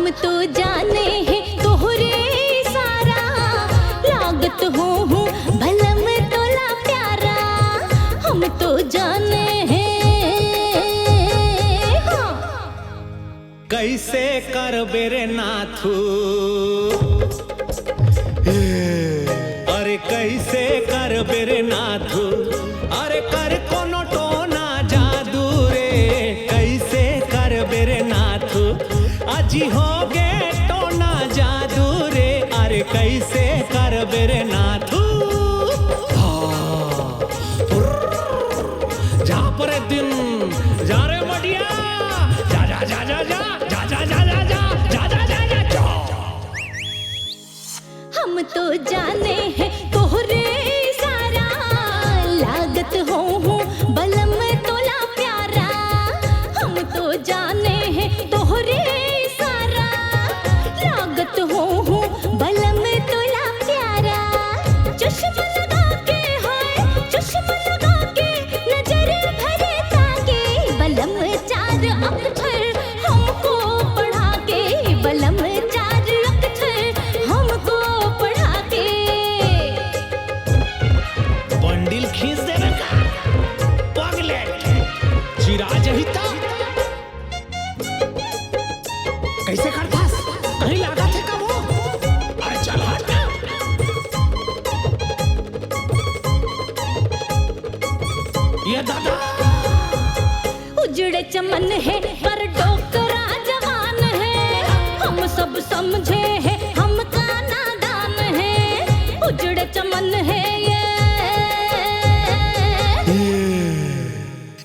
हम तो जाने हैं तोहरे सारा, लागत हूँ भलम तोला प्यारा। हम तो जाने हैं हाँ। कैसे कर बेरे नाथू, अरे कैसे कर बेरे नाथू, अरे कर कोनो टोना जादू रे। कैसे कर बेरे नाथू, अजी हो गे टोना जादू रे। अरे कैसे कर बेरे नाथू, जा पर दिन जा रे मडिया, जा जा जा जा जा जा जा जा जा जा जा जा जा जा। हम तो जाने हैं तोहरे सारा, लागत हूँ बलम तोला प्यारा। हम तो जाने हैं तोहरे सारा, लागत हूँ बलम तोला प्यारा। चश्मा लगा के है, चश्मा लगा के नजर भरे ताके, बलम चार अक्षर हमको पढ़ा के, बलम चार अक्षर हमको पढ़ा के। बंडिल खींच देवे का पगले चिरा जहिता। कैसे करतास, कहीं लागा थे कब हो? अरे चल हट ना। ये दादा उजड़े चमन है पर डोकरा जवान है, हम सब समझे हैं हम का नादान है। उजड़े चमन है ये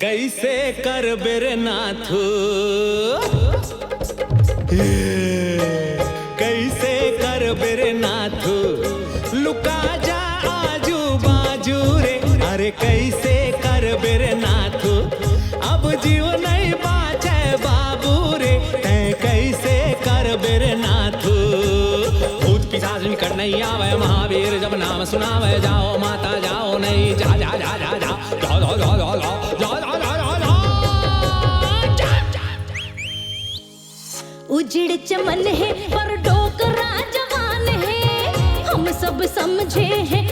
कैसे कर बेरे नाथू, कैसे कर बेरे नाथू, लुका जा आजू बाजू रे। अरे कैसे कर बेरे नाथू, अब जीव नहीं बाचे बाबू रे। तैं कैसे कर बेरे नाथू, भूत पिशाच निकट नहीं आवे महावीर जब नाम सुनावे। जाओ माता जाओ नहीं, जा जा जा जा जा जा जा जा जा जा जा जा जा जा। उजड़ चमन है पर डोकरा जवान है, हम सब समझे हैं